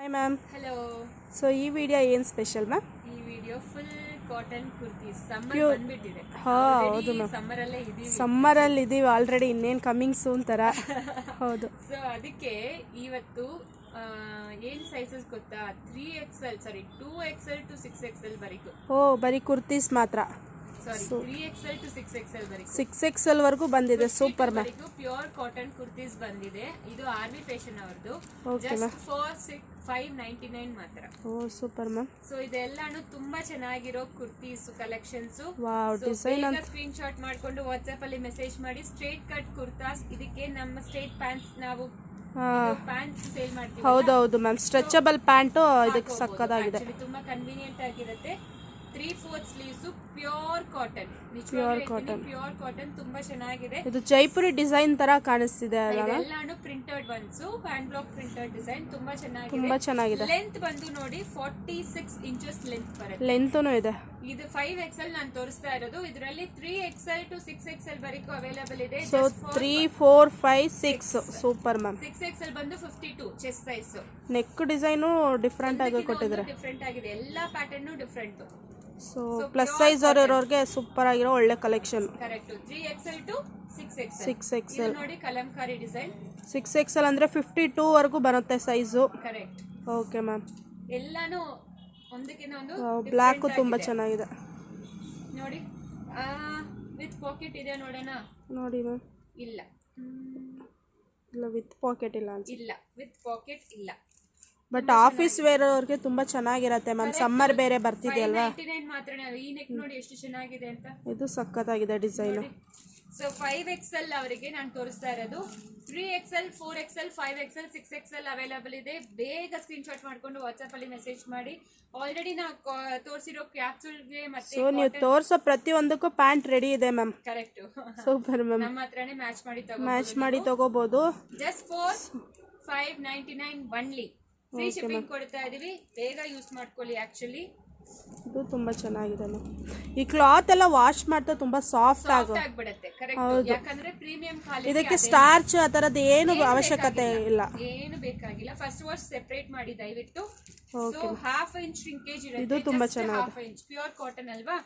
Hi ma'am. Hello. So ಈ video ಏನು special ma'am? ಈ video full cotton kurtis. Summer Pure. ಬಂದ್ಬಿಟ್ಟಿದೆ. ಹೌದು ಮ್ಯಾಮ್, ಸಮ್ಮರಲ್ಲೇ ಇದೀವಿ. ಸಮ್ಮರಲ್ಲಿ ಇದ್ದೀವಿ ಆಲ್ರೆಡಿ, ಇನ್ನೇನು ಕಮ್ಮಿಂಗ್ ಸೂನ್ ಥರ. ಹೌದು. ಸೊ ಅದಕ್ಕೆ ಇವತ್ತು ಏನು ಸೈಜಸ್ ಗೊತ್ತಾ, 2XL to 6XL ವರೆಗೂ. ಬರೀ ಕುರ್ತೀಸ್ ಮಾತ್ರ. ಸಾರಿ, 3XL to 6XL ವರೆಗೂ. 6XL ವರೆಗೂ ಬಂದಿದೆ. Super ma'am. Pure cotton kurtis ಬಂದಿದೆ. ಇದು ಆರ್ಮಿ ಫ್ಯಾಷನ್ ಅವ್ರದ್ದು. Okay ma'am. ಜಸ್ಟ್ ಫಾರ್ 599 ಮಾತ್ರ. Super ma'am. ಸೊ ಇದೆಲ್ಲಾನು ತುಂಬಾ ಚೆನ್ನಾಗಿರೋ ಕುರ್ತೀಸ್ ಕಲೆಕ್ಷನ್ಸ್. ವಾವ್, ಡಿಸೈನ್ ಅಂತ. ಸ್ಕ್ರೀನ್ ಶಾಟ್ ಮಾಡ್ಕೊಂಡು ವಾಟ್ಸ್ಆಪ್ ಅಲ್ಲಿ ಮೆಸೇಜ್ ಮಾಡಿ. ಸ್ಟ್ರೇಟ್ ಕಟ್ ಕುರ್ತಾಸ್, ಇದಕ್ಕೆ ನಮ್ಮ ಸ್ಟ್ರೇಟ್ ಪ್ಯಾಂಟ್ಸ್ ನಾವು ಪ್ಯಾಂಟ್ಸ್ ಸೇಲ್ ಮಾಡ್ತೀವಿ. ಹೌದೌದು ಮ್ಯಾಮ್, ಸ್ಟ್ರೆಚಬಲ್ ಪ್ಯಾಂಟು ಇದಕ್ಕೆ ಸಕ್ಕದಾಗಿದೆ. ತುಂಬಾ ಕನ್ವೀನಿಯಂಟ್ ಆಗಿರುತ್ತೆ. 3/4 sleeves, pure cotton. Pure cotton. Pure cotton ತುಂಬಾ ಚೆನ್ನಾಗಿದೆ. ಇದು ಜೈಪುರಿ ಡಿಸೈನ್ ತರ ಕಾಣಿಸ್ತಿದೆ ಅಲ್ಲ? ಎಲ್ಲಾನು printed ones, hand block printed design. ತುಂಬಾ ಚೆನ್ನಾಗಿದೆ. ಲೆಂತ್ ಬಂದು ನೋಡಿ 46 ಇಂಚಸ್ ಲೆಂತ್ ಬರುತ್ತೆ. ಲೆಂತೂ ಇದೆ. ಇದು 5XL ನಾನು ತೋರಿಸ್ತಾ ಇರೋದು. ಇದರಲ್ಲಿ 3XL to 6XL ವರೆಗೂ ಅವೈಲೇಬಲ್ ಇದೆ. So 3, 4, 5, 6 super ma'am. 6XL ಬಂದು 52 chest size. Neck design different ಆಗಿ ಕೊಟ್ಟಿದ್ದಾರೆ. ಡಿಫ್ರೆಂಟ್ ಆಗಿದೆ, ಎಲ್ಲಾ pattern different. So plus size ಇರೋರಿಗೆ ಸೂಪರ್ ಆಗಿರೋ ಒಳ್ಳೆ collection. Correct. 3XL to 6XL. 6XL ನೋಡಿ ಕಲಂಕಾರಿ ಡಿಸೈನ್. 6XL ಅಂದ್ರೆ 52 ವರೆಗೂ ಬರುತ್ತೆ ಸೈಜು. ಕರೆಕ್ಟ್. Okay ma'am. ಎಲ್ಲಾನು ಒಂದಕ್ಕಿಂತ ಒಂದು. ಬ್ಲ್ಯಾಕ್ ತುಂಬಾ ಚೆನ್ನಾಗಿದೆ ನೋಡಿ. ವಿತ್ ಪಾಕೆಟ್ ಇದೆ ನೋಡೋಣ. ನೋಡಿ ಮ್ಯಾಮ್. ಇಲ್ಲ ವಿತ್ ಪಾಕೆಟ್ ಇಲ್ಲ ಅನ್ಸುತ್ತೆ. ಇಲ್ಲ, ವಿತ್ ಪಾಕೆಟ್ ಇಲ್ಲ. ಬಟ್ ಆಫೀಸ್ ವೇರ್ ಅವ್ರಿಗೆ ತುಂಬಾ ಚೆನ್ನಾಗಿರತ್ತೆ ಮ್ಯಾಮ್. ಸಮ್ಮರ್ ಬೇರೆ ಬರ್ತಿದೆ ಅಲ್ವಾ? 599 ಮಾತ್ರ. ಈ ನೆಕ್ ನೋಡಿ ಎಷ್ಟು ಚೆನ್ನಾಗಿದೆ ಅಂತ. ಇದು ಸಕ್ಕತ್ತಾಗಿದೆ ಡಿಸೈನ್. ಸೊ 5XL ಅವರಿಗೆ ನಾನು ತೋರಿಸ್ತಾ ಇರೋದು. 3XL, 4XL, 5XL, 6XL available ಇದೆ. ಬೇಗ ಸ್ಕ್ರೀನ್ ಶಾಟ್ ಮಾಡ್ಕೊಂಡು ವಾಟ್ಸ್ಆಪ್ ಅಲ್ಲಿ ಮೆಸೇಜ್ ಮಾಡಿ. ಆಲ್ರೆಡಿ ನಾವು ತೋರಿಸಿರೋ ಕ್ಯಾಪ್ಸೂಲ್ಗೆ ಮತ್ತೆ ಸೊ ನೀವು ತೋರಿಸೋ ಪ್ರತಿಯೊಂದಕ್ಕೂ ಪ್ಯಾಂಟ್ ರೆಡಿ ಇದೆ ಮ್ಯಾಮ್. ಕರೆಕ್ಟ್. Super ma'am. ನಮ್ಮ ಹತ್ರನೇ ಮ್ಯಾಚ್ ಮಾಡಿ ತಗೋಬಹುದು. Just for 599 only. Free shipping ಕೊಡ್ತಾ ಇದೀವಿ. ಬೇಗ ಯೂಸ್ ಮಾಡ್ಕೊಳ್ಳಿ. ಆಕ್ಚುಲಿ ಇದು ತುಂಬಾ ಚೆನ್ನಾಗಿದೆ ಮ್ಯಾಮ್. ಈ ಕ್ಲಾತ್ ಎಲ್ಲ ವಾಶ್ ಮಾಡ್ತಾ ತುಂಬಾ ಸಾಫ್ಟ್ ಆಗ್ಬಿಡುತ್ತೆ. ಕರೆಕ್ಟ್. ಯಾಕಂದ್ರೆ ಪ್ರೀಮಿಯಂ ಕ್ವಾಲಿಟಿ. ಇದಕ್ಕೆ ಸ್ಟಾರ್ಚ್ ಆ ತರದ ಏನು ಅವಶ್ಯಕತೆ ಇಲ್ಲ. ಏನು ಬೇಕಾಗಿಲ್ಲ. ಫಸ್ಟ್ ವಾಶ್ ಸೆಪರೇಟ್ ಮಾಡಿ ದಯವಿಟ್ಟು. ಸೊ 1/2 ಇಂಚ್ ಶ್ರಿಂಕೇಜ್ ಇರುತ್ತೆ. ಇದು ತುಂಬಾ ಚೆನ್ನಾಗಿದೆ. 1/2 ಇಂಚ್ ಪ್ಯೂರ್ ಕಾಟನ್ ಅಲ್ವಾ?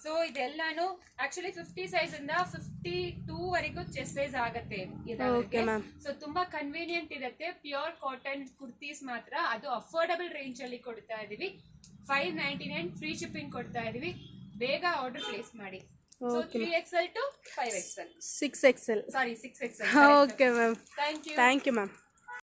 ಸೊ ಇದೆಲ್ಲಾನು ಆಕ್ಚುಲಿ 50 ಸೈಜ್ ಇಂದ 52 ವರೆಗೂ ಚೆಸ್ಟ್ ಸೈಜ್ ಆಗುತ್ತೆ. ಸೊ ತುಂಬಾ ಕನ್ವೀನಿಯಂಟ್ ಇರುತ್ತೆ. ಪ್ಯೂರ್ ಕಾಟನ್ ಕುರ್ತೀಸ್ ಮಾತ್ರ. ಅದು ಅಫೋರ್ಡಬಲ್ ರೇಂಜ್ ಅಲ್ಲಿ ಕೊಡ್ತಾ ಇದೀವಿ. 599 ಫ್ರೀ ಶಿಪ್ಪಿಂಗ್ ಕೊಡ್ತಾ ಇದೀವಿ. ಬೇಗ ಆರ್ಡರ್ ಪ್ಲೇಸ್ ಮಾಡಿ. So 3XL to 5XL. 6XL. Sorry, 6XL. Okay ma'am. Thank you ma'am.